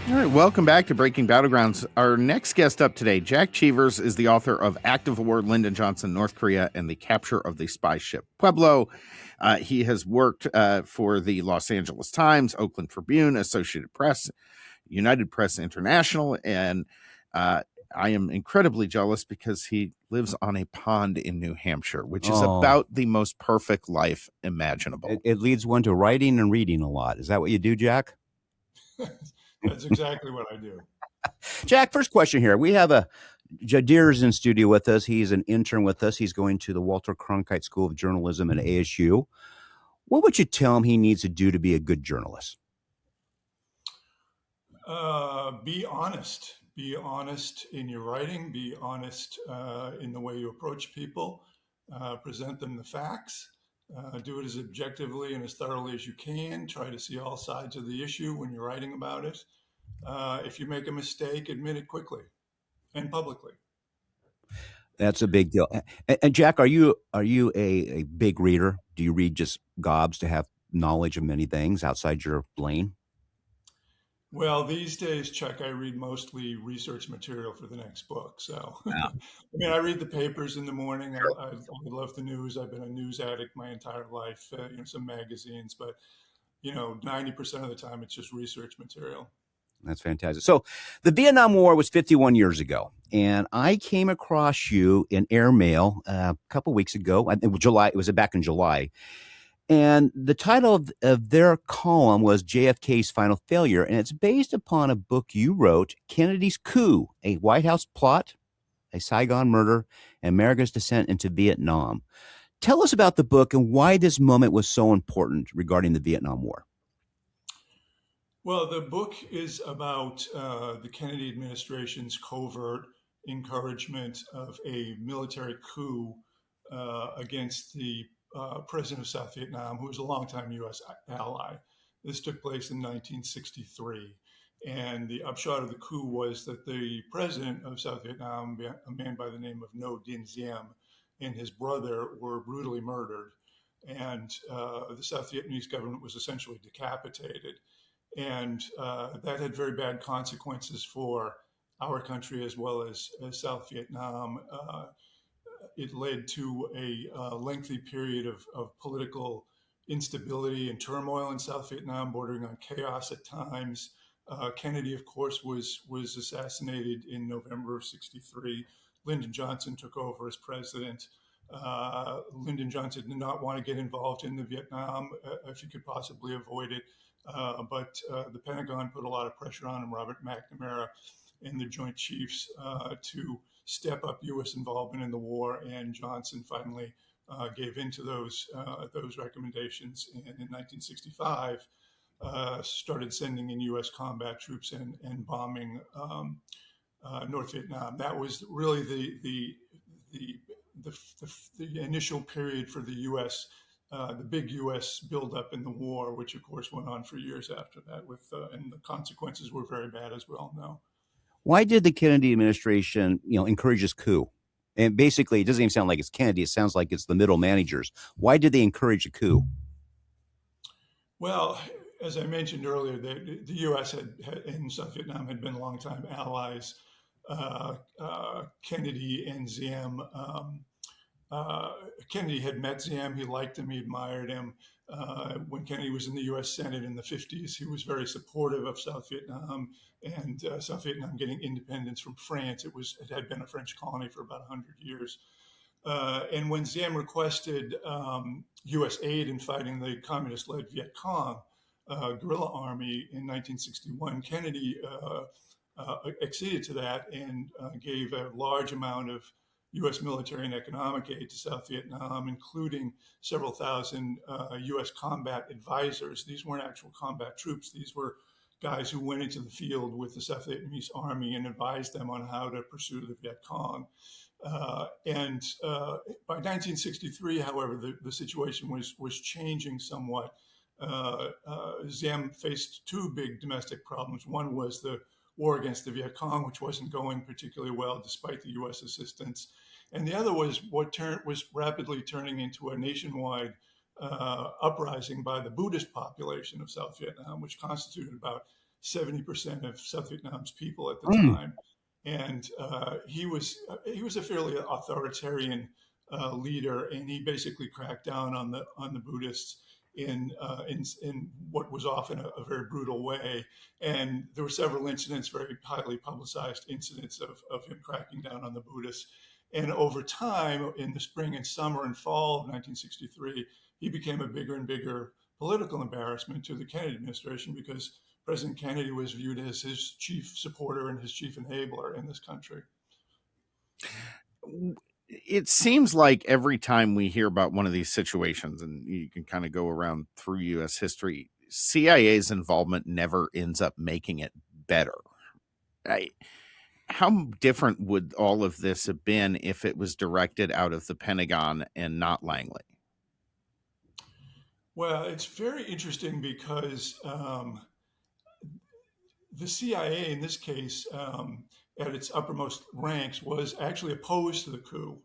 All right, welcome back to Breaking Battlegrounds. Our next guest up today, Jack Cheevers, is the author of Active War, Lyndon Johnson, North Korea, and the Capture of the Spy Ship Pueblo. He has worked for the Los Angeles Times, Oakland Tribune, Associated Press, United Press International, and I am incredibly jealous because he lives on a pond in New Hampshire, which is about the most perfect life imaginable. It leads one to writing and reading a lot. Is that what you do, Jack? That's exactly what I do. Jack, first question here. We have Jadir's in studio with us. He's an intern with us. He's going to the Walter Cronkite School of Journalism at ASU. What would you tell him he needs to do to be a good journalist? Be honest. Be honest in your writing. Be honest in the way you approach people. Present them the facts. Do it as objectively and as thoroughly as you can. Try to see all sides of the issue when you're writing about it. If you make a mistake, admit it quickly and publicly. That's a big deal. And Jack, are you a big reader? Do you read just gobs to have knowledge of many things outside your lane? Well, these days, Chuck, I read mostly research material for the next book. So, I mean, I read the papers in the morning. I love the news. I've been a news addict my entire life, some magazines, but, 90% of the time it's just research material. That's fantastic. So the Vietnam War was 51 years ago, and I came across you in airmail a couple weeks ago. July. It was back in July. And the title of their column was JFK's Final Failure, and it's based upon a book you wrote, Kennedy's Coup, a White House plot, a Saigon murder, and America's descent into Vietnam. Tell us about the book and why this moment was so important regarding the Vietnam War. Well, the book is about the Kennedy administration's covert encouragement of a military coup against the president of South Vietnam, who was a longtime U.S. ally. This took place in 1963. And the upshot of the coup was that the president of South Vietnam, a man by the name of Ngo Dinh, and his brother were brutally murdered. And the South Vietnamese government was essentially decapitated. And that had very bad consequences for our country as well as South Vietnam. It led to a lengthy period of political instability and turmoil in South Vietnam, bordering on chaos at times. Kennedy, of course, was assassinated in November of '63. Lyndon Johnson took over as president. Lyndon Johnson did not want to get involved in the Vietnam if he could possibly avoid it. But the Pentagon put a lot of pressure on him, Robert McNamara and the Joint Chiefs, to step up U.S. involvement in the war. And Johnson finally gave in to those recommendations. And in 1965, started sending in U.S. combat troops and bombing North Vietnam. That was really the initial period for the U.S. The big U.S. buildup in the war, which of course went on for years after that, and the consequences were very bad, as we all know. Why did the Kennedy administration, encourage this coup? And basically, it doesn't even sound like it's Kennedy. It sounds like it's the middle managers. Why did they encourage a coup? Well, as I mentioned earlier, the U.S. in South Vietnam had been longtime allies. Kennedy and Diem. Kennedy had met Diem. He liked him. He admired him. When Kennedy was in the U.S. Senate in the 50s, he was very supportive of South Vietnam and South Vietnam getting independence from France. It had been a French colony for about 100 years. And when Diem requested U.S. aid in fighting the communist-led Viet Cong guerrilla army in 1961, Kennedy acceded to that and gave a large amount of U.S. military and economic aid to South Vietnam, including several thousand U.S. combat advisors. These weren't actual combat troops. These were guys who went into the field with the South Vietnamese army and advised them on how to pursue the Viet Cong. And by 1963, however, the situation was changing somewhat. Diem faced two big domestic problems. One was the war against the Viet Cong, which wasn't going particularly well despite the U.S. assistance. And the other was what was rapidly turning into a nationwide uprising by the Buddhist population of South Vietnam, which constituted about 70% of South Vietnam's people at the Mm. time. And he was a fairly authoritarian leader, and he basically cracked down on the Buddhists in what was often a very brutal way. And there were several incidents, very highly publicized incidents of him cracking down on the Buddhists. And over time, in the spring and summer and fall of 1963, he became a bigger and bigger political embarrassment to the Kennedy administration because President Kennedy was viewed as his chief supporter and his chief enabler in this country. It seems like every time we hear about one of these situations, and you can kind of go around through U.S. history, CIA's involvement never ends up making it better. How different would all of this have been if it was directed out of the Pentagon and not Langley? Well, it's very interesting because the CIA, in this case, at its uppermost ranks, was actually opposed to the coup.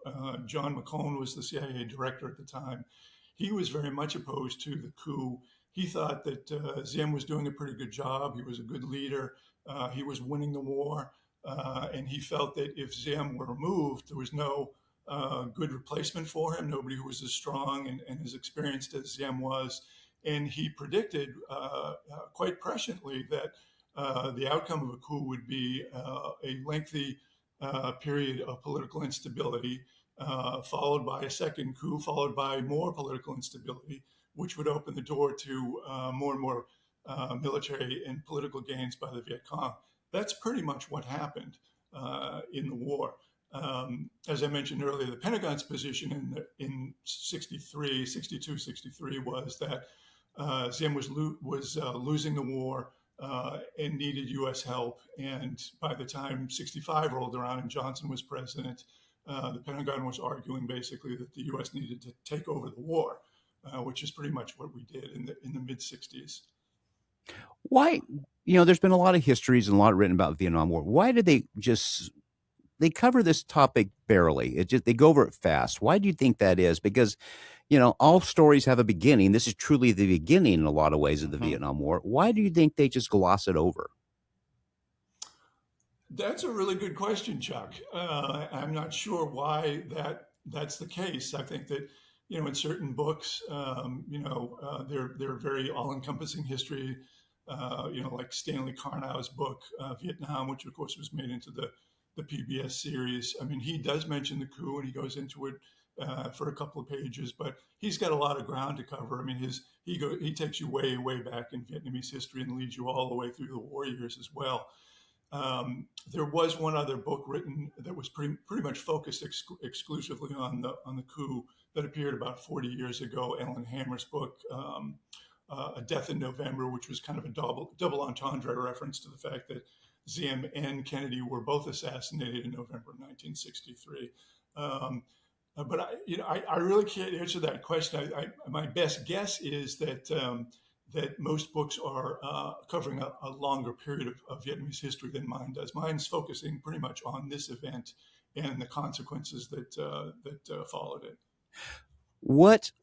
John McCone was the CIA director at the time. He was very much opposed to the coup. He thought that Diem was doing a pretty good job. He was a good leader. He was winning the war. And he felt that if Diem were removed, there was no good replacement for him, nobody who was as strong and as experienced as Diem was. And he predicted quite presciently that the outcome of a coup would be a lengthy period of political instability, followed by a second coup, followed by more political instability, which would open the door to more and more military and political gains by the Viet Cong. That's pretty much what happened in the war. As I mentioned earlier, the Pentagon's position in 63, 62, 63 was that Diem was losing the war and needed U.S. help. And by the time 65 rolled around and Johnson was president, the Pentagon was arguing basically that the U.S. needed to take over the war, which is pretty much what we did in the mid 60s. Why? There's been a lot of histories and a lot written about the Vietnam War. Why did they cover this topic barely? They go over it fast. Why do you think that is? Because all stories have a beginning. This is truly the beginning in a lot of ways of the Vietnam War. Why do you think they just gloss it over? That's a really good question, Chuck. I'm not sure why that's the case. I think that in certain books, they're very all-encompassing history. Like Stanley Karnow's book Vietnam, which of course was made into the PBS series. I mean, he does mention the coup and he goes into it for a couple of pages, but he's got a lot of ground to cover. I mean, he takes you way, way back in Vietnamese history and leads you all the way through the war years as well. There was one other book written that was pretty much focused exclusively on the coup that appeared about 40 years ago. Ellen Hammer's book, A Death in November, which was kind of a double entendre reference to the fact that Diem and Kennedy were both assassinated in November of 1963. But I really can't answer that question. My best guess is that that most books are covering a longer period of Vietnamese history than mine does. Mine's focusing pretty much on this event and the consequences that followed it.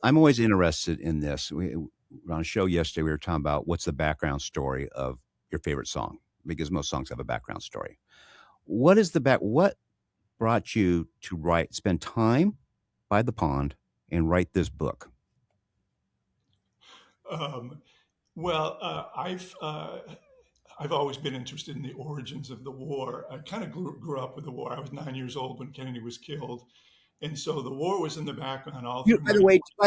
I'm always interested in this. We on a show yesterday, we were talking about what's the background story of your favorite song, because most songs have a background story. What brought you to spend time by the pond and write this book? I've always been interested in the origins of the war. I kind of grew up with the war. I was 9 years old when Kennedy was killed. And so the war was in the background all through. By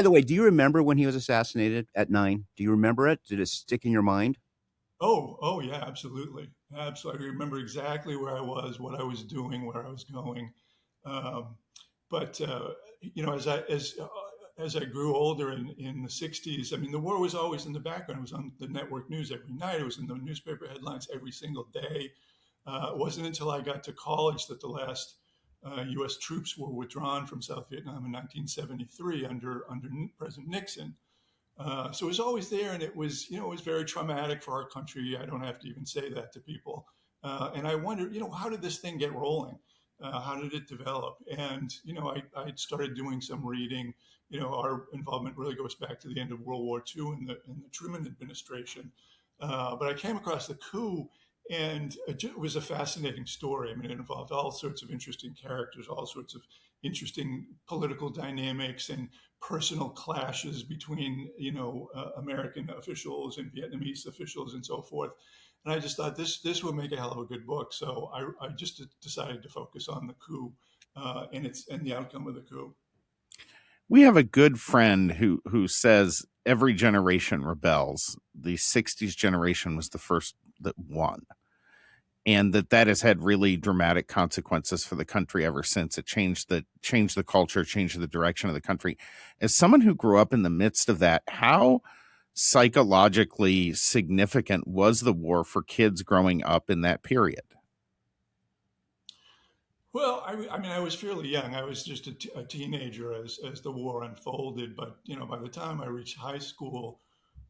the way, do you remember when he was assassinated at 9? Do you remember it? Did it stick in your mind? Oh yeah, absolutely. Absolutely. I remember exactly where I was, what I was doing, where I was going. As I grew older in the 60s, I mean, the war was always in the background. It was on the network news every night. It was in the newspaper headlines every single day. It wasn't until I got to college that the last U.S. troops were withdrawn from South Vietnam in 1973 under President Nixon. So it was always there, and it was very traumatic for our country. I don't have to even say that to people. And I wondered, how did this thing get rolling? How did it develop? And I started doing some reading. Our involvement really goes back to the end of World War II and the Truman administration. But I came across the coup, and it was a fascinating story. I mean, it involved all sorts of interesting characters, all sorts of interesting political dynamics and personal clashes between, American officials and Vietnamese officials and so forth. And I just thought this would make a hell of a good book. So I just decided to focus on the coup and the outcome of the coup. We have a good friend who says every generation rebels. The 60s generation was the first that won. And that has had really dramatic consequences for the country ever since. It changed the culture, changed the direction of the country. As someone who grew up in the midst of that, how psychologically significant was the war for kids growing up in that period? Well, I mean, I was fairly young. I was just a teenager as the war unfolded. But by the time I reached high school,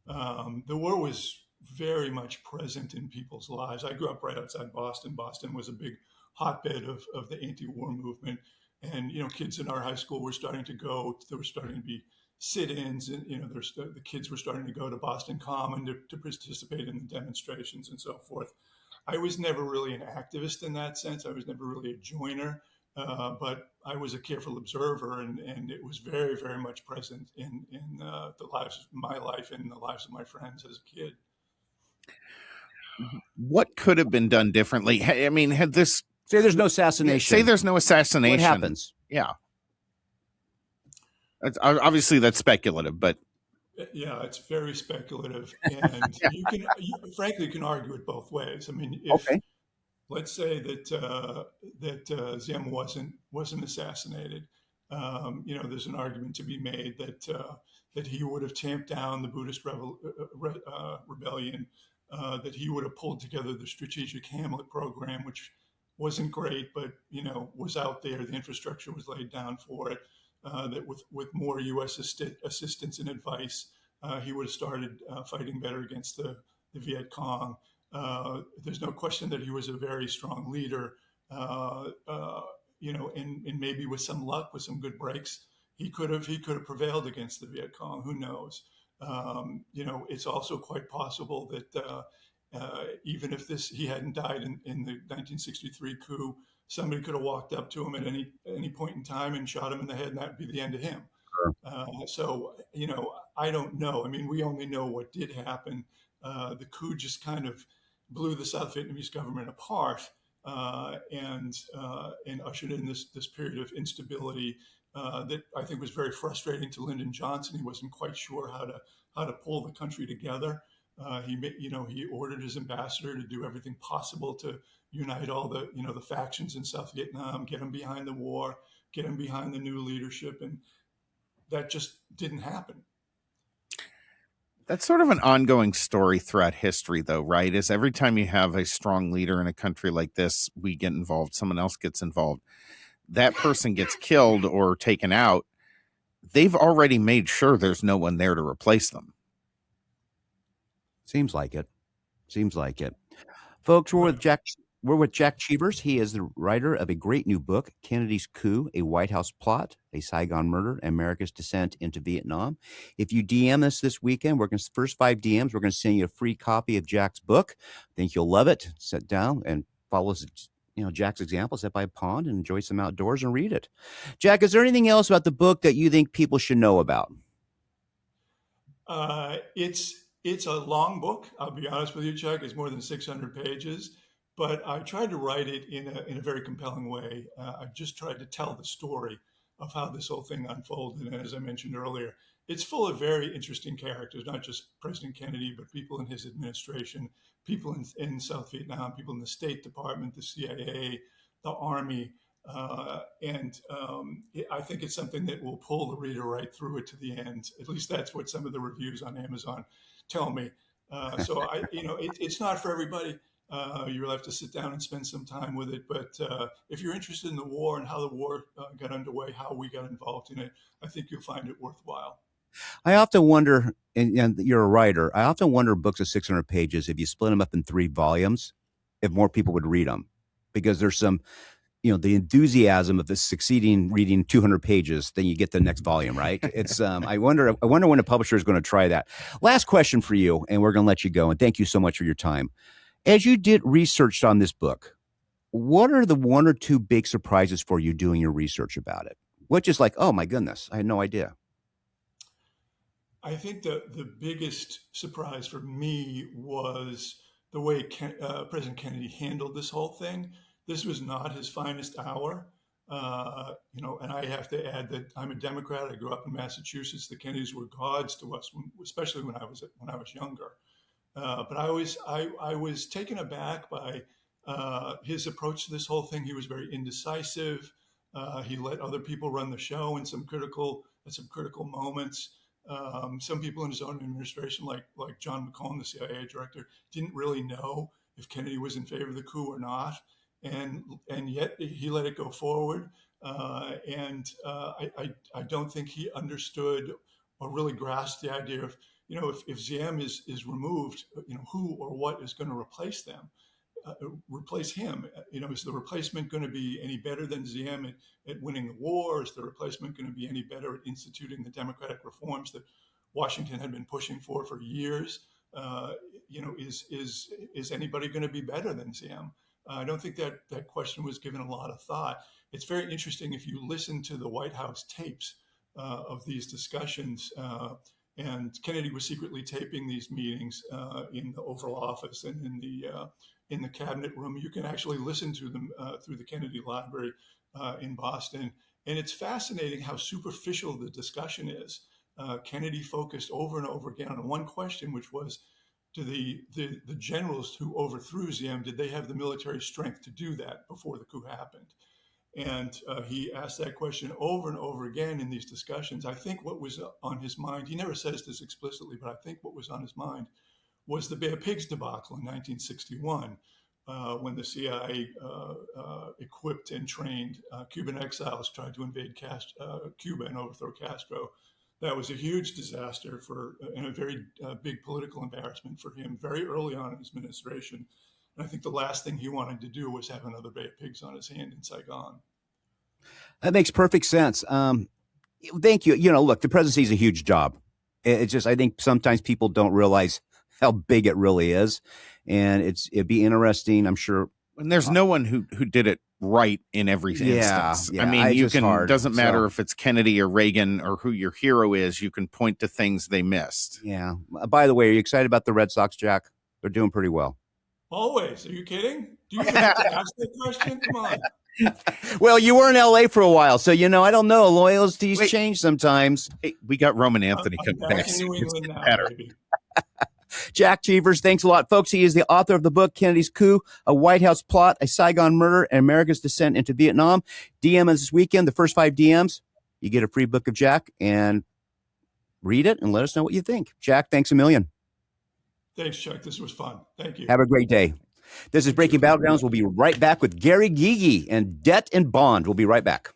the war was very much present in people's lives. I grew up right outside Boston. Boston was a big hotbed of the anti-war movement, and kids in our high school were starting to go. There were starting to be sit-ins, and the kids were starting to go to Boston Common to participate in the demonstrations and so forth. I was never really an activist in that sense. I was never really a joiner, but I was a careful observer, and it was very, very much present in the lives, my life, and the lives of my friends as a kid. What could have been done differently? I mean, had this Say there's no assassination. Say there's no assassination. What happens? Yeah. Obviously, that's speculative, but yeah, it's very speculative, and frankly, you can argue it both ways. I mean, if Okay. let's say that Diem wasn't assassinated, there's an argument to be made that he would have tamped down the Buddhist rebellion, that he would have pulled together the strategic Hamlet program, which wasn't great, but was out there. The infrastructure was laid down for it. That with more U.S. assistance and advice, he would have started fighting better against the Viet Cong. There's no question that he was a very strong leader, and maybe with some luck, with some good breaks, he could have prevailed against the Viet Cong. Who knows? It's also quite possible that even if he hadn't died in the 1963 coup, somebody could have walked up to him at any point in time and shot him in the head, and that'd be the end of him. So I don't know. I mean, we only know what did happen. The coup just kind of blew the South Vietnamese government apart, and ushered in this period of instability that I think was very frustrating to Lyndon Johnson. He wasn't quite sure how to pull the country together. He ordered his ambassador to do everything possible to unite all the factions in South Vietnam, get them behind the war, get them behind the new leadership, and that just didn't happen. That's sort of an ongoing story throughout history, though, right? Is every time you have a strong leader in a country like this, we get involved, someone else gets involved, that person gets killed or taken out, they've already made sure there's no one there to replace them. Seems like it. Folks, we're with Jack Cheevers. He is the writer of a great new book, Kennedy's Coup, A White House Plot, A Saigon Murder, America's Descent into Vietnam. If you DM us this weekend, first 5 DMs, we're going to send you a free copy of Jack's book. I think you'll love it. Sit down and follow Jack's example, sit by a pond and enjoy some outdoors and read it. Jack, is there anything else about the book that you think people should know about? It's a long book. I'll be honest with you, Chuck. It's more than 600 pages, but I tried to write it in a very compelling way. I just tried to tell the story of how this whole thing unfolded. And as I mentioned earlier, it's full of very interesting characters, not just President Kennedy, but people in his administration, people in South Vietnam, people in the State Department, the CIA, the Army. I think it's something that will pull the reader right through it to the end. At least that's what some of the reviews on Amazon tell me. It's not for everybody. You'll have to sit down and spend some time with it. But if you're interested in the war and how the war got underway, how we got involved in it, I think you'll find it worthwhile. I often wonder, and you're a writer, I often wonder books of 600 pages, if you split them up in 3 volumes, if more people would read them. Because there's some the enthusiasm of the succeeding reading 200 pages, then you get the next volume, right? It's I wonder when a publisher is going to try that. Last question for you, and we're going to let you go. And thank you so much for your time. As you did research on this book, what are the one or two big surprises for you doing your research about it? What just like, oh my goodness, I had no idea. I think the biggest surprise for me was the way President Kennedy handled this whole thing. This was not his finest hour, and I have to add that I'm a Democrat. I grew up in Massachusetts. The Kennedys were gods to us, especially when I was younger. But I was taken aback by his approach to this whole thing. He was very indecisive. He let other people run the show in some critical moments. Some people in his own administration, like John McCone, the CIA director, didn't really know if Kennedy was in favor of the coup or not, and yet he let it go forward. I don't think he understood or really grasped the idea of, if Diem is removed, who or what is going to replace them? Replace him. Is the replacement going to be any better than Diem at winning the war? Is the replacement going to be any better at instituting the democratic reforms that Washington had been pushing for years? Is anybody going to be better than Diem? I don't think that question was given a lot of thought. It's very interesting if you listen to the White House tapes of these discussions. And Kennedy was secretly taping these meetings in the Oval Office and in the cabinet room. You can actually listen to them through the Kennedy Library in Boston. And it's fascinating how superficial the discussion is. Kennedy focused over and over again on one question, which was, do the generals who overthrew Diem, did they have the military strength to do that before the coup happened? And he asked that question over and over again in these discussions. I think what was on his mind, he never says this explicitly, but I think what was on his mind was the Bay of Pigs debacle in 1961, when the CIA equipped and trained Cuban exiles tried to invade Cuba and overthrow Castro. That was a huge disaster and a very big political embarrassment for him very early on in his administration. And I think the last thing he wanted to do was have another Bay of Pigs on his hand in Saigon. That makes perfect sense. Thank you. Look, the presidency is a huge job. It's just, I think sometimes people don't realize how big it really is. And it'd be interesting, I'm sure. And there's no one who did it right in every instance. Yeah, I mean, doesn't matter if it's Kennedy or Reagan or who your hero is, you can point to things they missed. Yeah. By the way, are you excited about the Red Sox, Jack? They're doing pretty well. Always. Are you kidding? Do you have to ask that question? Come on. Well, you were in LA for a while, so I don't know. Loyalties change sometimes. Hey, we got Roman Anthony coming back. In New England now, baby. Jack Cheevers, thanks a lot, folks. He is the author of the book Kennedy's Coup, A White House Plot, A Saigon Murder, and America's Descent into Vietnam. Diem is this weekend, the first 5 DMs. You get a free book of Jack, and read it and let us know what you think. Jack, thanks a million. Thanks, Chuck. This was fun. Thank you. Have a great day. This is Breaking Battlegrounds. We'll be right back with Gary Gygi and Debt and Bond. We'll be right back.